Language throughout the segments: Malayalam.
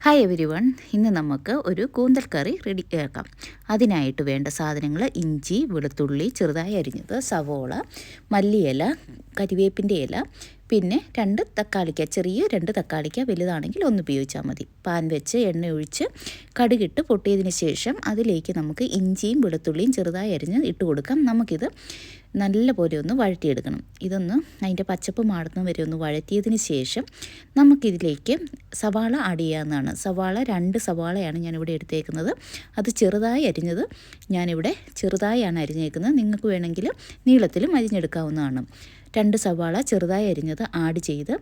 ഹായ് എവരി വൺ, ഇന്ന് നമുക്ക് ഒരു കൂന്തൽ കറി റെഡിയാക്കാം. അതിനായിട്ട് വേണ്ട സാധനങ്ങൾ: ഇഞ്ചി, വെളുത്തുള്ളി ചെറുതായി അരിഞ്ഞത്, സവോള, മല്ലിയില, കരിവേപ്പിൻ്റെ ഇല, പിന്നെ 2 തക്കാളിക്ക, ചെറിയ 2 തക്കാളിക്ക, വലുതാണെങ്കിൽ ഒന്ന് ഉപയോഗിച്ചാൽ മതി. പാൻ വെച്ച് എണ്ണ ഒഴിച്ച് കടുകിട്ട് പൊട്ടിയതിന് ശേഷം അതിലേക്ക് നമുക്ക് ഇഞ്ചിയും വെളുത്തുള്ളിയും ചെറുതായി അരിഞ്ഞ് ഇട്ട് കൊടുക്കാം. നമുക്കിത് നല്ലപോലെ ഒന്ന് വഴറ്റിയെടുക്കണം. ഇതൊന്ന് അതിൻ്റെ പച്ചപ്പ് മാറുന്ന വരെ ഒന്ന് വഴറ്റിയതിന് ശേഷം നമുക്കിതിലേക്ക് സവാള ആഡ് ചെയ്യാവുന്നതാണ്. സവാള 2 സവാളയാണ് ഞാനിവിടെ എടുത്തേക്കുന്നത്. അത് ചെറുതായി അരിഞ്ഞത് ഞാനിവിടെ ചെറുതായാണ് അരിഞ്ഞേക്കുന്നത്. നിങ്ങൾക്ക് വേണമെങ്കിൽ നീളത്തിലും അരിഞ്ഞെടുക്കാവുന്നതാണ്. 2 സവാള ചെറുതായി അരിഞ്ഞത് ആഡ് ചെയ്ത്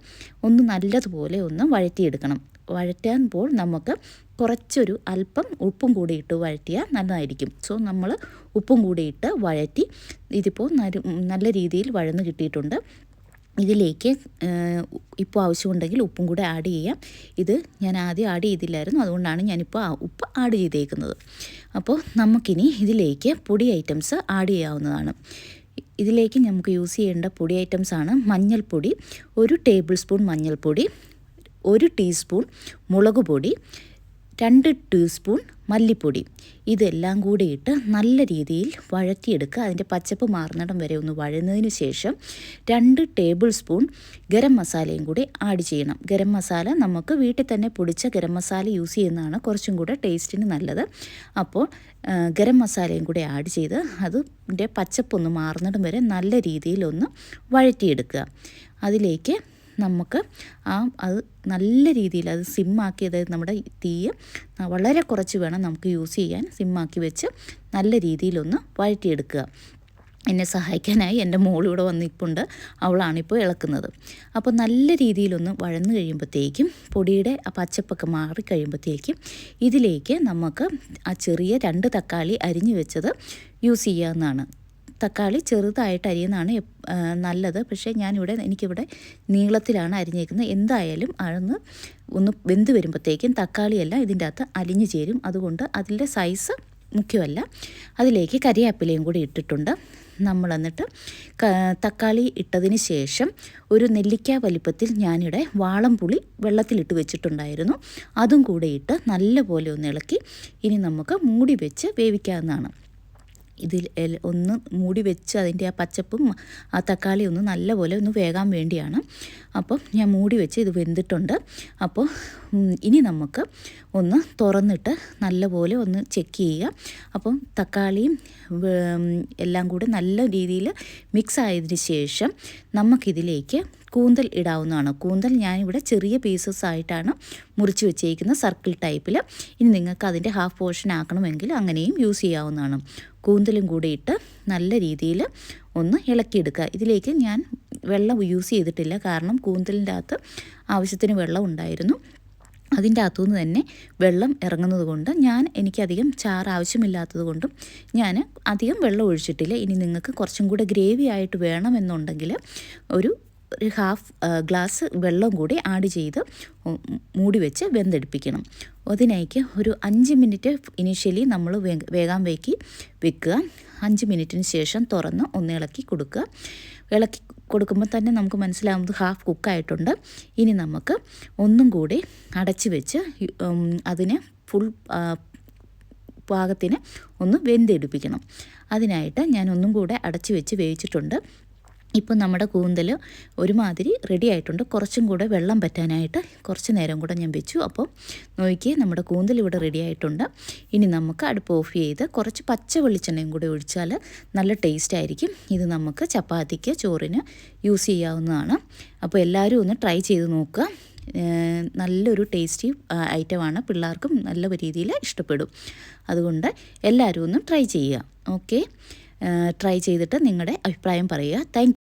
ഒന്ന് നല്ലതുപോലെ ഒന്ന് വഴറ്റിയെടുക്കണം. വഴറ്റാൻപോൾ നമുക്ക് കുറച്ചൊരു അല്പം ഉപ്പും കൂടി ഇട്ട് വഴറ്റിയാൽ നല്ലതായിരിക്കും. സോ നമ്മൾ ഉപ്പും കൂടി ഇട്ട് വഴറ്റി ഇതിപ്പോൾ നല്ല രീതിയിൽ വഴന്ന് കിട്ടിയിട്ടുണ്ട്. ഇതിലേക്ക് ഇപ്പോൾ ആവശ്യമുണ്ടെങ്കിൽ ഉപ്പും കൂടെ ആഡ് ചെയ്യാം. ഇത് ഞാൻ ആദ്യം ആഡ് ചെയ്തില്ലായിരുന്നു, അതുകൊണ്ടാണ് ഞാനിപ്പോൾ ഉപ്പ് ആഡ് ചെയ്തേക്കുന്നത്. അപ്പോൾ നമുക്കിനി ഇതിലേക്ക് പൊടി ഐറ്റംസ് ആഡ് ചെയ്യാവുന്നതാണ്. ഇതിലേക്ക് നമുക്ക് യൂസ് ചെയ്യേണ്ട പൊടി ഐറ്റംസാണ്: മഞ്ഞൾപ്പൊടി 1 ടേബിൾ സ്പൂൺ മഞ്ഞൾപ്പൊടി, 1 ടീസ്പൂൺ മുളക് പൊടി, 2 ടീസ്പൂൺ മല്ലിപ്പൊടി. ഇതെല്ലാം കൂടി ഇട്ട് നല്ല രീതിയിൽ വഴറ്റിയെടുക്കുക. അതിൻ്റെ പച്ചപ്പ് മാറുന്നിടം വരെ ഒന്ന് വഴന്നതിന് ശേഷം 2 ടേബിൾ സ്പൂൺ ഗരം മസാലയും കൂടി ആഡ് ചെയ്യണം. ഗരം മസാല നമുക്ക് വീട്ടിൽ തന്നെ പൊടിച്ച ഗരം മസാല യൂസ് ചെയ്യുന്നതാണ് കുറച്ചും കൂടെ ടേസ്റ്റിന് നല്ലത്. അപ്പോൾ ഗരം മസാലയും കൂടി ആഡ് ചെയ്ത് അതിൻ്റെ പച്ചപ്പൊന്ന് മാറുന്നിടം വരെ നല്ല രീതിയിലൊന്ന് വഴറ്റിയെടുക്കുക. അതിലേക്ക് നമുക്ക് അത് നല്ല രീതിയിൽ അത് സിമ്മാക്കി, അതായത് നമ്മുടെ തീയ് വളരെ കുറച്ച് വേണം നമുക്ക് യൂസ് ചെയ്യാൻ. സിമ്മാക്കി വെച്ച് നല്ല രീതിയിലൊന്ന് വഴറ്റിയെടുക്കുക. എന്നെ സഹായിക്കാനായി എൻ്റെ മോളിവിടെ വന്നിപ്പുണ്ട്. അവളാണിപ്പോൾ ഇളക്കുന്നത്. അപ്പോൾ നല്ല രീതിയിലൊന്ന് വഴന്ന് കഴിയുമ്പോഴത്തേക്കും, പൊടിയുടെ ആ പച്ചപ്പൊക്കെ മാറിക്കഴിയുമ്പോഴത്തേക്കും ഇതിലേക്ക് നമുക്ക് ആ ചെറിയ 2 തക്കാളി അരിഞ്ഞു വെച്ചത് യൂസ് ചെയ്യാവുന്നതാണ്. തക്കാളി ചെറുതായിട്ട് അരിയുന്നതാണ് നല്ലത്. പക്ഷേ എനിക്കിവിടെ നീളത്തിലാണ് അരിഞ്ഞേക്കുന്നത്. എന്തായാലും ഒന്ന് വെന്ത് വരുമ്പോഴത്തേക്കും തക്കാളിയെല്ലാം ഇതിൻ്റെ അകത്ത് അലിഞ്ഞു ചേരും. അതുകൊണ്ട് അതിൻ്റെ സൈസ് മുഖ്യമല്ല. അതിലേക്ക് കരിയാപ്പിലയും കൂടി ഇട്ടിട്ടുണ്ട്. നമ്മൾ എന്നിട്ട് തക്കാളി ഇട്ടതിന് ശേഷം ഒരു നെല്ലിക്ക വലിപ്പത്തിൽ ഞാനിവിടെ വാളംപുളി വെള്ളത്തിലിട്ട് വെച്ചിട്ടുണ്ടായിരുന്നു. അതും കൂടെ ഇട്ട് നല്ലപോലെ ഒന്ന് ഇളക്കി ഇനി നമുക്ക് മൂടി വെച്ച് വേവിക്കാവുന്നതാണ്. ഇതിൽ ഒന്ന് മൂടി വെച്ച് അതിൻ്റെ ആ പച്ചപ്പും ആ തക്കാളി ഒന്ന് നല്ലപോലെ ഒന്ന് വേകാൻ വേണ്ടിയാണ്. അപ്പം ഞാൻ മൂടി വെച്ച് ഇത് വെന്തിട്ടുണ്ട്. അപ്പോൾ ഇനി നമുക്ക് ഒന്ന് തുറന്നിട്ട് നല്ലപോലെ ഒന്ന് ചെക്ക് ചെയ്യുക. അപ്പം തക്കാളിയും എല്ലാം കൂടി നല്ല രീതിയിൽ മിക്സ് ആയതിന് ശേഷം നമുക്കിതിലേക്ക് കൂന്തൽ ഇടാവുന്നതാണ്. കൂന്തൽ ഞാനിവിടെ ചെറിയ പീസസ് ആയിട്ടാണ് മുറിച്ച് വെച്ചേക്കുന്നത്, സർക്കിൾ ടൈപ്പിൽ. ഇനി നിങ്ങൾക്ക് അതിൻ്റെ ഹാഫ് പോർഷൻ ആക്കണമെങ്കിൽ അങ്ങനെയും യൂസ് ചെയ്യാവുന്നതാണ്. കൂന്തലും കൂടി ഇട്ട് നല്ല രീതിയിൽ ഒന്ന് ഇളക്കിയെടുക്കുക. ഇതിലേക്ക് ഞാൻ വെള്ളം യൂസ് ചെയ്തിട്ടില്ല, കാരണം കൂന്തലിൻ്റെ അകത്ത് ആവശ്യത്തിന് വെള്ളം ഉണ്ടായിരുന്നു. അതിൻ്റെ അകത്തുനിന്ന് തന്നെ വെള്ളം ഇറങ്ങുന്നത് കൊണ്ട് എനിക്കധികം ചാറ് ആവശ്യമില്ലാത്തത് കൊണ്ടും ഞാൻ അധികം വെള്ളം ഒഴിച്ചിട്ടില്ല. ഇനി നിങ്ങൾക്ക് കുറച്ചും കൂടെ ഗ്രേവി ആയിട്ട് വേണമെന്നുണ്ടെങ്കിൽ ഒരു ഹാഫ് ഗ്ലാസ് വെള്ളം കൂടി ആഡ് ചെയ്ത് മൂടി വെച്ച് വെന്തെടുപ്പിക്കണം. അതിനേക്ക് ഒരു 5 മിനിറ്റ് ഇനീഷ്യലി നമ്മൾ വേഗം വെക്കുക. 5 മിനിറ്റിന് ശേഷം തുറന്ന് ഒന്ന് ഇളക്കി കൊടുക്കുക. ഇളക്കി കൊടുക്കുമ്പോൾ തന്നെ നമുക്ക് മനസ്സിലാവുന്നത് ഹാഫ് കുക്കായിട്ടുണ്ട്. ഇനി നമുക്ക് ഒന്നും കൂടി അടച്ച് വെച്ച് അതിനെ ഫുൾ പാകത്തിന് ഒന്ന് വെന്തെടുപ്പിക്കണം. അതിനായിട്ട് ഞാൻ ഒന്നും കൂടെ അടച്ച് വെച്ച് വേവിച്ചിട്ടുണ്ട്. ഇപ്പോൾ നമ്മുടെ കൂന്തൽ ഒരുമാതിരി റെഡി ആയിട്ടുണ്ട്. കുറച്ചും കൂടെ വെള്ളം പറ്റാനായിട്ട് കുറച്ച് നേരം കൂടെ ഞാൻ വെച്ചു. അപ്പോൾ നോക്കിയേ, നമ്മുടെ കൂന്തൽ ഇവിടെ റെഡി ആയിട്ടുണ്ട്. ഇനി നമുക്ക് അടുപ്പ് ഓഫ് ചെയ്ത് കുറച്ച് പച്ച വെളിച്ചെണ്ണയും കൂടെ ഒഴിച്ചാൽ നല്ല ടേസ്റ്റ് ആയിരിക്കും. ഇത് നമുക്ക് ചപ്പാത്തിക്ക്, ചോറിന് യൂസ് ചെയ്യാവുന്നതാണ്. അപ്പോൾ എല്ലാവരും ഒന്ന് ട്രൈ ചെയ്ത് നോക്കുക. നല്ലൊരു ടേസ്റ്റി ഐറ്റമാണ്. പിള്ളേർക്കും നല്ല രീതിയിൽ ഇഷ്ടപ്പെടും. അതുകൊണ്ട് എല്ലാവരും ഒന്ന് ട്രൈ ചെയ്യുക. ഓക്കെ, ട്രൈ ചെയ്തിട്ട് നിങ്ങളുടെ അഭിപ്രായം പറയുക. താങ്ക്